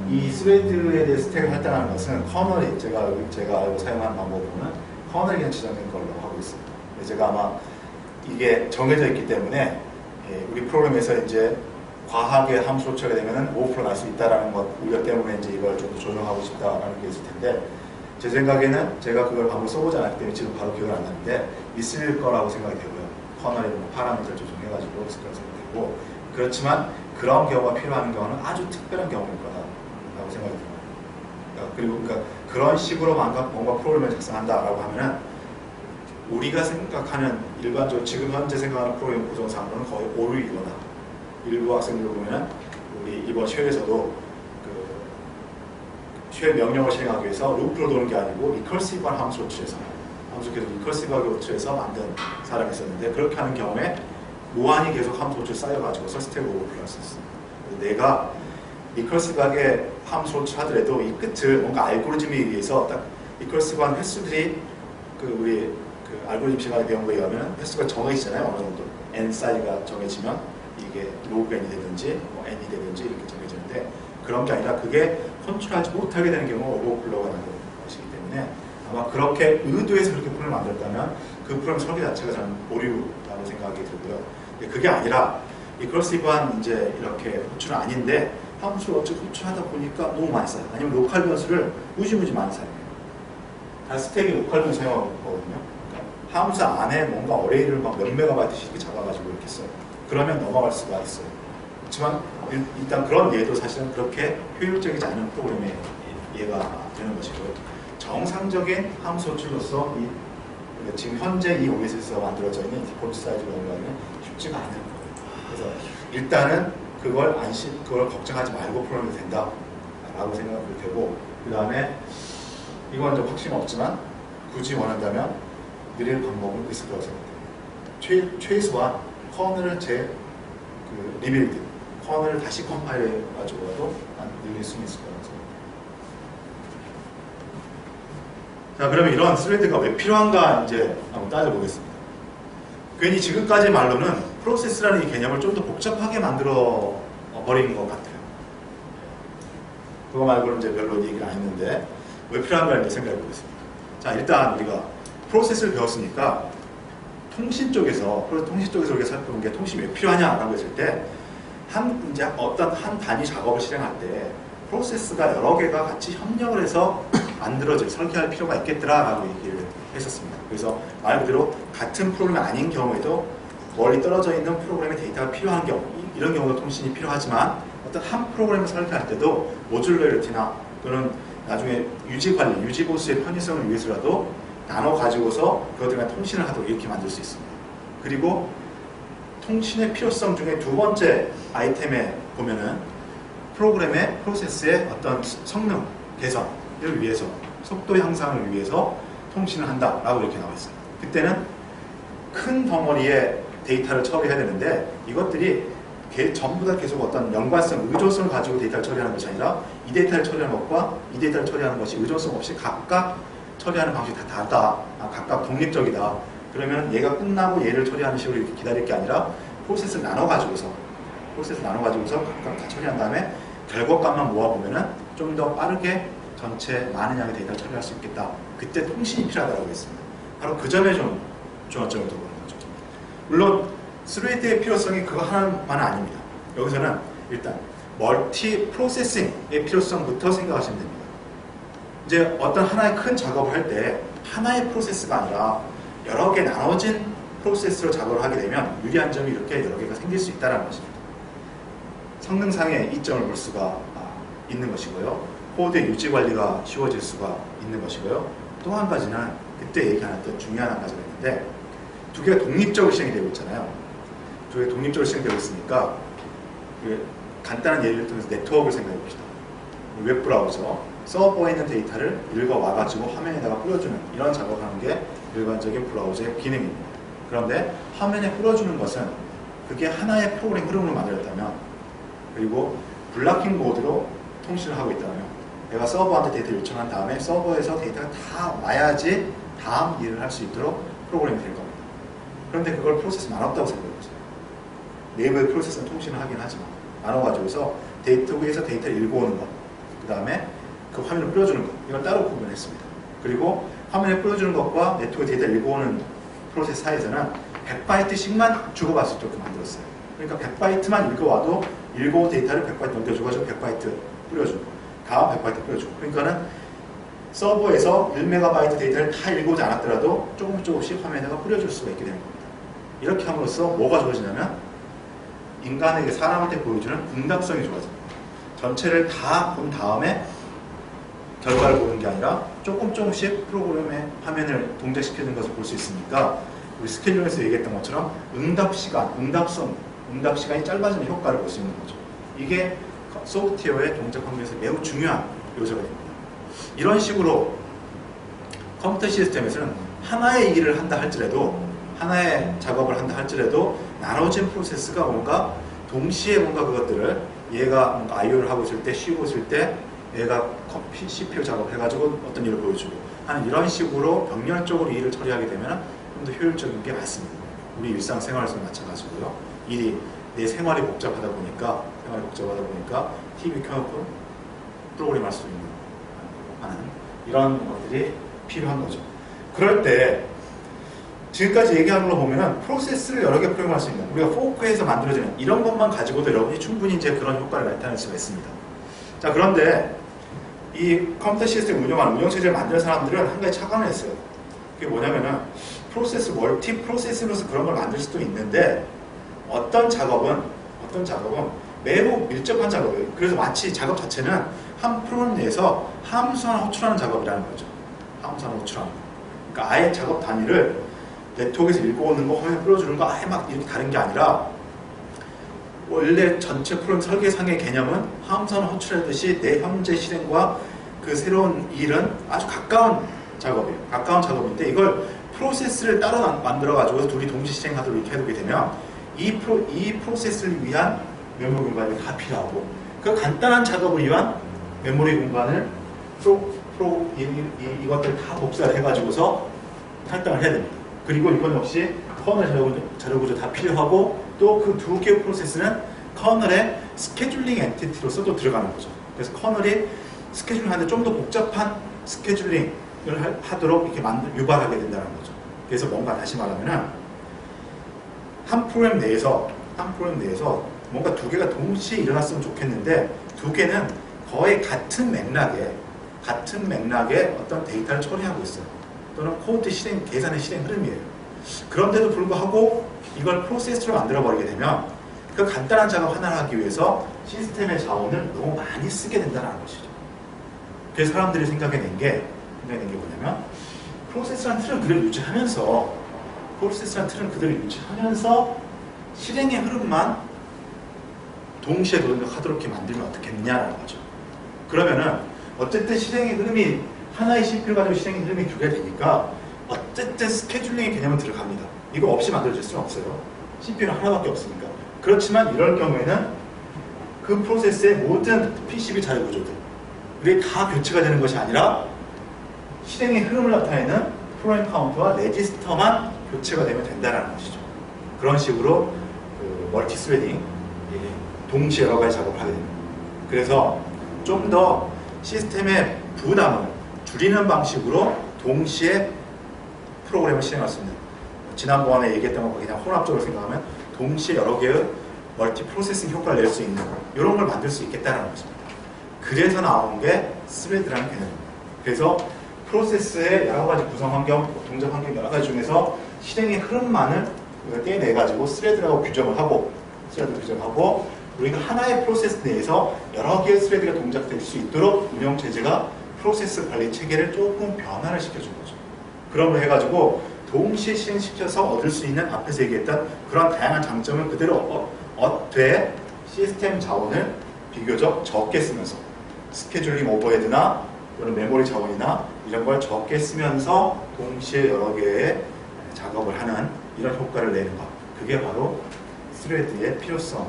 이 스레드에 대해 스택을 할당하는 것은 커널이 제가 알고 사용하는 방법으로는 커널이 그냥 지정된 걸로 하고 있습니다. 제가 아마 이게 정해져 있기 때문에 우리 프로그램에서 이제 과하게 함수로 처리가 되면 오버플로 날 수 있다는 것 우려 때문에 이제 이걸 좀 더 조정하고 싶다라는 게 있을 텐데 제 생각에는 제가 그걸 방금 써보지 않았기 때문에 지금 바로 기억이 안 나는데 있을 거라고 생각이 되고요. 커널에 파라미터를 조정해가지고 있을 거라고 생각되고 그렇지만 그런 경우가 필요한 경우는 아주 특별한 경우일 거다라고 생각이 듭니다. 그러니까 그런 식으로 뭔가 프로그램을 작성한다라고 하면은 우리가 생각하는 일반적으로 지금 현재 생각하는 프로그램 구성상으로는 거의 오류이거나 일부 학생들 보면 우리 이번 쉘에서도 쉘 명령을 실행하기 위해서 루프로 도는 게 아니고 리커시브한 함수 호출해서 함수 계속 리커시브하게 호출해서 만든 사람이 있었는데 그렇게 하는 경우에 무한히 계속 함수 호출 쌓여가지고 스택을 오버플로 할 수 있어요. 내가 리커시브하게 함수 호출하더라도 이 끝을 뭔가 알고리즘에 의해서 딱 리커시브한 횟수들이 우리 알고리즘 시간에 배운 거에 의하면 횟수가 정해지잖아요. 어느 정도 n 사이즈가 정해지면 이게 로그 n이 되든지 뭐 n이 되든지 이렇게 정해지는데 그런 게 아니라 그게 컨트롤하지 못하게 되는 경우가 오버플로우가 나는 것이기 때문에 아마 그렇게 의도해서 그렇게 프로그램을 만들었다면 그 프로그램 설계 자체가 저는 오류라고 생각이 들고요. 그게 아니라 리커시브한 이제 이렇게 호출은 아닌데 함수를 어찌 호출하다 보니까 너무 많이 써요. 아니면 로컬 변수를 무지무지 많이 사용해요. 다 스택이 로컬 변수 사용하거든요. 그러니까 함수 안에 뭔가 어레이를 막 몇 메가바이트씩 이렇게 잡아가지고 이렇게 써요. 그러면 넘어갈 수가 있어요. 그렇지만 일단 그런 예도 사실은 그렇게 효율적이지 않은 프로그램의 예가 되는 것이고요. 정상적인 함수 호출로서 지금 현재 이 OS에서 만들어져 있는 디폴트 사이즈로 넘어가기는 쉽지가 않은 거예요. 그래서 일단은 그걸 걱정하지 말고 프로그램이 된다라고 생각이 되고 그 다음에 이건 좀 확신 없지만 굳이 원한다면 느릴 방법은 있을 거라고 생각해요. 최소한 커널을 리빌드, 커널을 다시 컴파일해가지고라도 늘릴 수 있을 거라고 생각합니다. 자, 그러면 이런 스레드가 왜 필요한가 이제 한번 따져보겠습니다. 괜히 지금까지 말로는 프로세스라는 이 개념을 좀 더 복잡하게 만들어 버리는 것 같아요. 그거 말고는 이제 별로 얘기가 안 했는데 왜 필요한가 이제 생각해 보겠습니다. 자, 일단 우리가 프로세스를 배웠으니까 통신 쪽에서 우리가 살펴본 게 통신이 왜 필요하냐라고 했을 때 이제 어떤 한 단위 작업을 실행할 때 프로세스가 여러 개가 같이 협력을 해서 설계할 필요가 있겠더라라고 얘기를 했었습니다. 그래서 말 그대로 같은 프로그램이 아닌 경우에도 멀리 떨어져 있는 프로그램의 데이터가 필요한 경우 이런 경우도 통신이 필요하지만 어떤 한 프로그램을 설계할 때도 모듈러리티나 또는 나중에 유지 보수의 편의성을 위해서라도 나눠 가지고서 그것들과 통신을 하도록 이렇게 만들 수 있습니다. 그리고 통신의 필요성 중에 두 번째 아이템에 보면은 프로세스의 어떤 성능 개선을 위해서 속도 향상을 위해서 통신을 한다라고 이렇게 나와 있어요. 그때는 큰 덩어리의 데이터를 처리해야 되는데 이것들이 전부 다 계속 어떤 연관성, 의존성을 가지고 데이터를 처리하는 것이 아니라 이 데이터를 처리하는 것과 이 데이터를 처리하는 것이 의존성 없이 각각 처리하는 방식이 다 다르다. 각각 독립적이다. 그러면 얘가 끝나고 얘를 처리하는 식으로 이렇게 기다릴 게 아니라 프로세스를 나눠가지고서 각각 다 처리한 다음에 결과값만 모아보면은 좀 더 빠르게 전체 많은 양의 데이터를 처리할 수 있겠다. 그때 통신이 필요하다고 했습니다. 바로 그 점에 좀 중요점을 두고 있는 거죠. 물론 스레드의 필요성이 그거 하나만은 아닙니다. 여기서는 일단 멀티 프로세싱의 필요성부터 생각하시면 됩니다. 이제 어떤 하나의 큰 작업을 할 때 하나의 프로세스가 아니라 여러 개 나눠진 프로세스로 작업을 하게 되면 유리한 점이 이렇게 여러 개가 생길 수 있다는 것입니다. 성능상의 이점을 볼 수가 있는 것이고요. 코드의 유지 관리가 쉬워질 수가 있는 것이고요. 또 한 가지는 그때 얘기하던 중요한 한 가지가 있는데 두 개가 독립적으로 실행이 되고 있잖아요. 두 개가 독립적으로 실행되고 있으니까 간단한 예를 들어서 네트워크를 생각해 봅시다. 웹브라우저, 서버에 있는 데이터를 읽어와가지고 화면에다가 뿌려주는 이런 작업을 하는 게 일반적인 브라우저의 기능입니다. 그런데 화면에 뿌려주는 것은 그게 하나의 프로그램 흐름으로 만들었다면 그리고 블락킹 모드로 통신을 하고 있다면 내가 서버한테 데이터를 요청한 다음에 서버에서 데이터가 다 와야지 다음 일을 할 수 있도록 프로그램이 될 겁니다. 그런데 그걸 프로세스 나눴다고 생각해보세요. 내부의 프로세스는 통신을 하긴 하지만 나눠가지고서 데이터에서 데이터를 읽어오는 것, 그 다음에 그 화면을 뿌려주는 것, 이걸 따로 구분했습니다. 그리고 화면에 뿌려주는 것과 네트워크 데이터를 읽어오는 프로세스 사이에서는 100바이트씩만 주고받을 수 있도록 만들었어요. 그러니까 100바이트만 읽어와도 읽어온 데이터를 100바이트 넘겨줘가지고 100바이트 뿌려주고 다음 100바이트 뿌려주고 그러니까는 서버에서 1MB 데이터를 다 읽어오지 않았더라도 조금씩 화면에다가 뿌려줄 수가 있게 되는 겁니다. 이렇게 함으로써 뭐가 좋아지냐면 인간에게 사람한테 보여주는 응답성이 좋아집니다. 전체를 다 본 다음에 결과를 보는 게 아니라 조금씩 프로그램의 화면을 동작시키는 것을 볼 수 있으니까 우리 스케줄링에서 얘기했던 것처럼 응답 시간이 짧아지는 효과를 볼 수 있는 거죠. 이게 소프트웨어의 동작 환경에서 매우 중요한 요소가 됩니다. 이런 식으로 컴퓨터 시스템에서는 하나의 일을 한다 할지라도 하나의 작업을 한다 할지라도 나눠진 프로세스가 뭔가 동시에 뭔가 그것들을 얘가 뭔가 IO를 하고 있을 때 쉬고 있을 때 얘가 CPU 작업을 해가지고 어떤 일을 보여주고 하는 이런 식으로 병렬적으로 일을 처리하게 되면 좀 더 효율적인 게 맞습니다. 우리 일상생활에서 마찬가지고요. 일이 내 생활이 복잡하다 보니까 TV 켜놓고 프로그램 할 수 있는 하는 이런 것들이 필요한 거죠. 그럴 때 지금까지 얘기한 걸로 보면은 프로세스를 여러 개 프로그램할 수 있는 우리가 포크에서 만들어지는 이런 것만 가지고도 여러분이 충분히 이제 그런 효과를 나타낼 수가 있습니다. 자, 그런데 이 컴퓨터 시스템 운영하는 운영체제를 만드는 사람들은 한 가지 착안을 했어요. 그게 뭐냐면은 프로세스, 멀티 프로세스로서 그런 걸 만들 수도 있는데 어떤 작업은 매우 밀접한 작업이에요. 그래서 마치 작업 자체는 한 프로그램 내에서 함수 하나 호출하는 작업이라는 거죠. 함수 하나 호출하는 거. 그러니까 아예 작업 단위를 네트워크에서 읽어오는 거, 화면에 뿌려주는 거 아예 막 이렇게 다른 게 아니라 원래 전체 프로그램 설계상의 개념은 함수 하나 호출하듯이 내 현재 실행과 그 새로운 일은 아주 가까운 작업이에요. 가까운 작업인데 이걸 프로세스를 따로 만들어가지고 둘이 동시 실행하도록 이렇게 해두게 되면 이 프로세스를 위한 메모리 공간이 다 필요하고 그 간단한 작업을 위한 메모리 공간을 이것들 다 복사를 해가지고서 할당을 해야 됩니다. 그리고 이건 역시 커널 자료구조 다 필요하고 또 그 두 개의 프로세스는 커널의 스케줄링 엔티티로서 또 들어가는 거죠. 그래서 커널이 스케줄링 하는데 좀 더 복잡한 스케줄링을 하도록 이렇게 유발하게 된다는 거죠. 그래서 뭔가 다시 말하면은 한 프로그램 내에서 뭔가 두 개가 동시에 일어났으면 좋겠는데 두 개는 거의 같은 맥락에 어떤 데이터를 처리하고 있어요. 또는 코드 실행, 계산의 실행 흐름이에요. 그런데도 불구하고 이걸 프로세스로 만들어버리게 되면 그 간단한 작업 하나를 하기 위해서 시스템의 자원을 너무 많이 쓰게 된다는 것이죠. 그래서 사람들이 생각해낸 게 뭐냐면 프로세스라는 틀은 그대로 유지하면서 실행의 흐름만 동시에 하도록 이렇게 만들면 어떻겠냐라는 거죠. 그러면은 어쨌든 실행의 흐름이 하나의 CPU 가지고 실행의 흐름이 두 개가 되니까 어쨌든 스케줄링의 개념은 들어갑니다. 이거 없이 만들어질 수는 없어요. CPU는 하나밖에 없으니까. 그렇지만 이럴 경우에는 그 프로세스의 모든 PCB 자료 구조들이 다 교체가 되는 것이 아니라 실행의 흐름을 나타내는 프로그램 카운트와 레지스터만 교체가 되면 된다는 것이죠. 그런 식으로 그 멀티 스레딩, 동시에 여러 가지 작업을 하게 됩니다. 그래서 좀 더 시스템의 부담을 줄이는 방식으로 동시에 프로그램을 실행할 수 있는, 지난번에 얘기했던 것과 그냥 혼합적으로 생각하면 동시에 여러 개의 멀티 프로세싱 효과를 낼 수 있는 이런 걸 만들 수 있겠다는 것입니다. 그래서 나온 게 스레드라는 개념입니다. 그래서 프로세스의 여러 가지 구성 환경, 동작 환경 여러 가지 중에서 실행의 흐름만을 떼내가지고 스레드라고 규정을 하고 우리가 하나의 프로세스 내에서 여러 개의 스레드가 동작될 수 있도록 운영체제가 프로세스 관리 체계를 조금 변화를 시켜준 거죠. 그런 거 해가지고 동시에 실행시켜서 얻을 수 있는 앞에서 얘기했던 그런 다양한 장점을 그대로 얻되 시스템 자원을 비교적 적게 쓰면서 스케줄링 오버헤드나 또는 메모리 자원이나 이런 걸 적게 쓰면서 동시에 여러 개의 작업을 하는 이런 효과를 내는 것. 그게 바로 스레드의 필요성이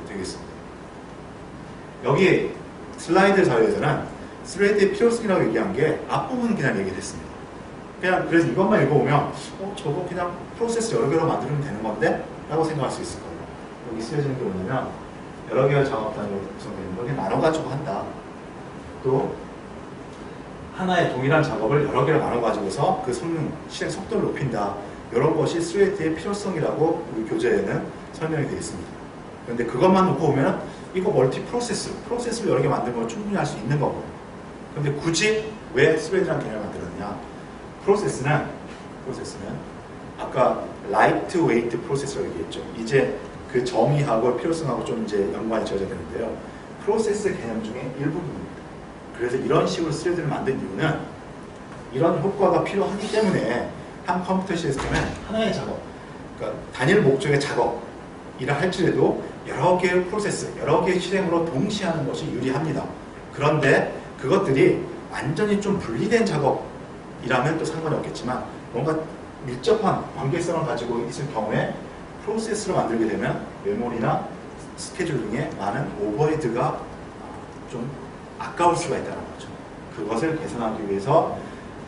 되겠습니다. 여기 슬라이드 자료에서는 스레드의 필요성이라고 얘기한 게 앞부분은 그냥 얘기를 했습니다. 그냥 그래서 이것만 읽어보면 저거 그냥 프로세스 여러 개로 만들면 되는 건데? 라고 생각할 수 있을 거예요. 여기 쓰여지는 게 뭐냐면 여러 개의 작업 단위로 구성되는 걸 그냥 나눠가지고 한다. 또 하나의 동일한 작업을 여러 개로 나눠가지고서 그 성능, 실행 속도를 높인다. 이런 것이 스레드의 필요성이라고 우리 교재에는 설명이 되어 있습니다. 그런데 그것만 놓고 보면 이거 멀티 프로세스를 여러 개 만드는 건 충분히 할 수 있는 거고. 그런데 굳이 왜 스레드라는 개념을 만들었냐? 프로세스는 아까 라이트 웨이트 프로세스라고 얘기했죠. 이제 그 정의하고 필요성하고 좀 이제 연관이 지어져야 되는데요. 프로세스 개념 중에 일부분입니다. 그래서 이런 식으로 스레드를 만든 이유는 이런 효과가 필요하기 때문에 한 컴퓨터 시스템은 하나의 작업, 그러니까 단일 목적의 작업이라 할지라도 여러 개의 프로세스, 여러 개의 실행으로 동시에 하는 것이 유리합니다. 그런데 그것들이 완전히 좀 분리된 작업이라면 또 상관이 없겠지만 뭔가 밀접한 관계성을 가지고 있을 경우에 프로세스로 만들게 되면 메모리나 스케줄 등에 많은 오버헤드가 좀 아까울 수가 있다는 거죠. 그것을 개선하기 위해서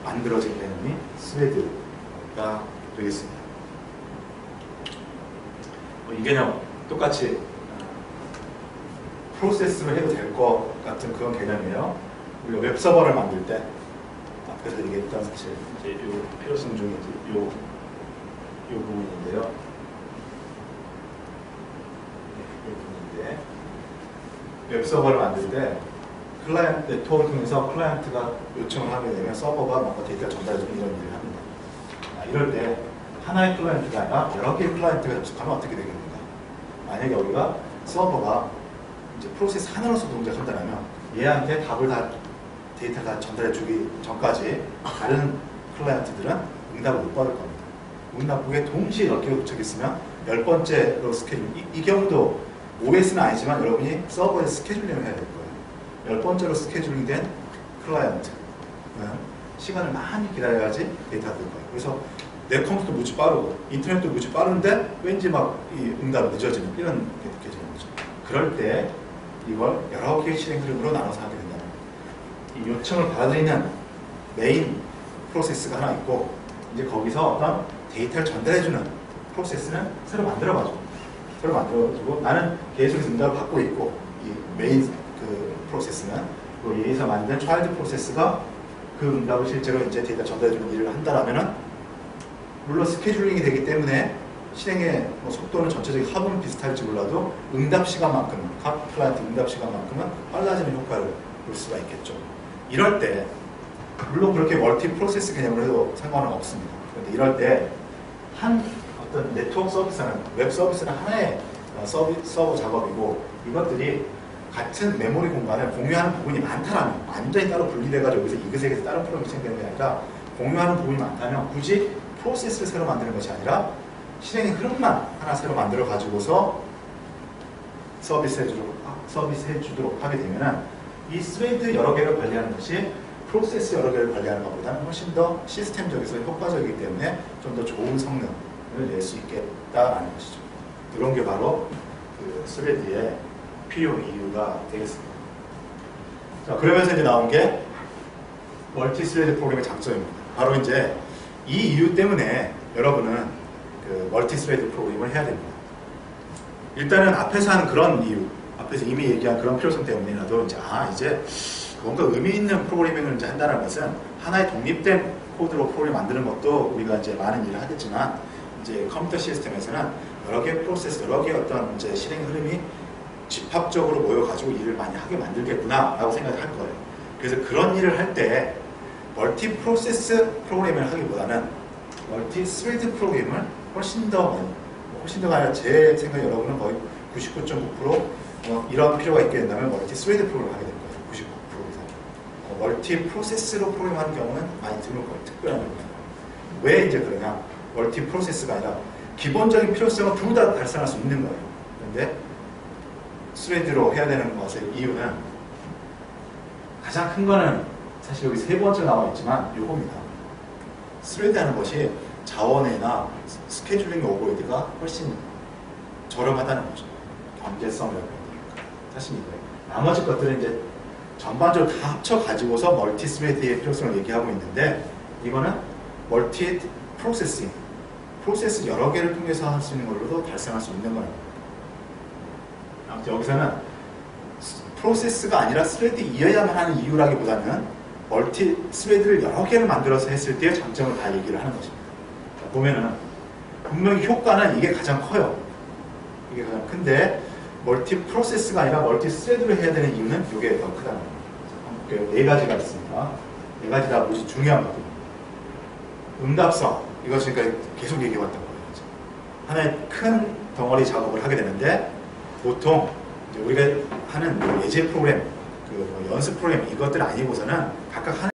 만들어진 개념이 스레드가 되겠습니다. 이 개념 똑같이 프로세스로 해도 될 것 같은 그런 개념이에요. 우리가 웹서버를 만들 때 앞에서 얘기했던 사실 이제 요 필요성 중에 요 부분인데요. 요 부분인데 웹서버를 만들 때 클라이언트 네트워크를 통해서 클라이언트가 요청을 하게 되면 서버가 뭔가 데이터를 전달해주는 이런 일을 합니다. 이럴 때 하나의 클라이언트가 아니라 여러 개의 클라이언트가 접속하면 어떻게 되겠는가? 만약에 여기가 서버가 이제 프로세스 하나로서 동작한다면 얘한테 데이터를 다 전달해주기 전까지 다른 클라이언트들은 응답을 못 받을 겁니다. 응답국에 동시에 10개가 도착했으면 10번째로 스케줄, 이 경우도 OS는 아니지만 여러분이 서버에 스케줄링을 해야 될 거예요. 10번째로 스케줄링 된 클라이언트는 시간을 많이 기다려야지 데이터가 될 거예요. 그래서 내 컴퓨터 무지 빠르고 인터넷도 무지 빠른데 왠지 막 이 응답이 늦어지는 이런 게 느껴지는 거죠. 그럴 때 이걸 여러 개의 실행 흐름으로 나눠서 하게 된다면 이 요청을 받아들이는 메인 프로세스가 하나 있고 이제 거기서 어떤 데이터를 전달해주는 프로세스는 새로 만들어가지고 나는 계속해서 응답을 받고 있고 이 메인 그 프로세스는 또 얘에서 만든 차일드 프로세스가 그 응답을 실제로 이제 데이터 전달해주는 일을 한다라면은 물론 스케줄링이 되기 때문에 실행의 속도는 전체적인 합은 비슷할지 몰라도 응답 시간만큼은 각 클라이언트 응답 시간만큼은 빨라지는 효과를 볼 수가 있겠죠. 이럴 때 물론 그렇게 멀티 프로세스 개념을 해도 상관은 없습니다. 그런데 이럴 때 한 어떤 네트워크 서비스는 웹 서비스는 하나의 서버 작업이고 이것들이 같은 메모리 공간을 공유하는 부분이 많다면 완전히 따로 분리돼가지고 여기서 이그색에서 다른 프로그램이 생기는 게 아니라 공유하는 부분이 많다면 굳이 프로세스를 새로 만드는 것이 아니라 실행의 흐름만 하나 새로 만들어 가지고서 서비스해 주도록 하게 되면 이 스레드 여러 개를 관리하는 것이 프로세스 여러 개를 관리하는 것보다는 훨씬 더 시스템적이서 효과적이기 때문에 좀 더 좋은 성능을 낼 수 있겠다라는 것이죠. 이런 게 바로 그 스레드의 필요 이유가 되겠습니다. 자, 그러면서 이제 나온 게 멀티 스레드 프로그램의 장점입니다. 바로 이제 이 이유 때문에 여러분은 그 멀티 스레드 프로그램을 해야 됩니다. 일단은 앞에서 하는 그런 이유, 앞에서 이미 얘기한 그런 필요성 때문이라도 이제 뭔가 의미 있는 프로그래밍을 이제 한다는 것은 하나의 독립된 코드로 프로그램 만드는 것도 우리가 이제 많은 일을 하겠지만 이제 컴퓨터 시스템에서는 여러 개의 프로세스, 여러 개의 어떤 이제 실행 흐름이 집합적으로 모여가지고 일을 많이 하게 만들겠구나라고 생각을 할 거예요. 그래서 그런 일을 할 때 멀티 프로세스 프로그램을 하기보다는 멀티 스레드 프로그램을 훨씬 더가 아니라 제 생각 여러분은 거의 99.9% 이런 필요가 있게 된다면 멀티 스레드 프로그램을 하게 될 거예요. 99% 이상. 멀티 프로세스로 프로그램하는 경우는 많이 드물 거예요. 특별한 경우는. 왜 이제 그러냐? 멀티 프로세스가 아니라 기본적인 필요성은 둘 다 달성할 수 있는 거예요. 그런데 스레드로 해야 되는 것의 이유는 가장 큰 거는 사실 여기 세 번째 나와 있지만 요겁니다. 스레드 하는 것이 자원이나 스케줄링 오버헤드가 훨씬 저렴하다는 거죠. 경제성이라고 해야 되니까. 사실 이거예요. 나머지 것들은 이제 전반적으로 다 합쳐 가지고서 멀티 스레드의 필요성을 얘기하고 있는데 이거는 멀티 프로세싱, 프로세스 여러 개를 통해서 할 수 있는 걸로도 달성할 수 있는 거예요. 아무튼 여기서는 프로세스가 아니라 스레드이어야만 하는 이유라기보다는 멀티 스레드를 여러 개를 만들어서 했을 때의 장점을 다 얘기를 하는 것입니다. 보면은 분명히 효과는 이게 가장 커요. 이게 가장 큰데 멀티 프로세스가 아니라 멀티 스레드를 해야 되는 이유는 이게 더 크다는 거예요. 네 가지가 있습니다. 네 가지 다 무지 중요한 거죠. 응답성, 이거 지금까지 계속 얘기해왔던 거예요. 하나의 큰 덩어리 작업을 하게 되는데 보통 이제 우리가 하는 예제 프로그램, 그 연습 프로그램 이것들 아니고서는 각각 하는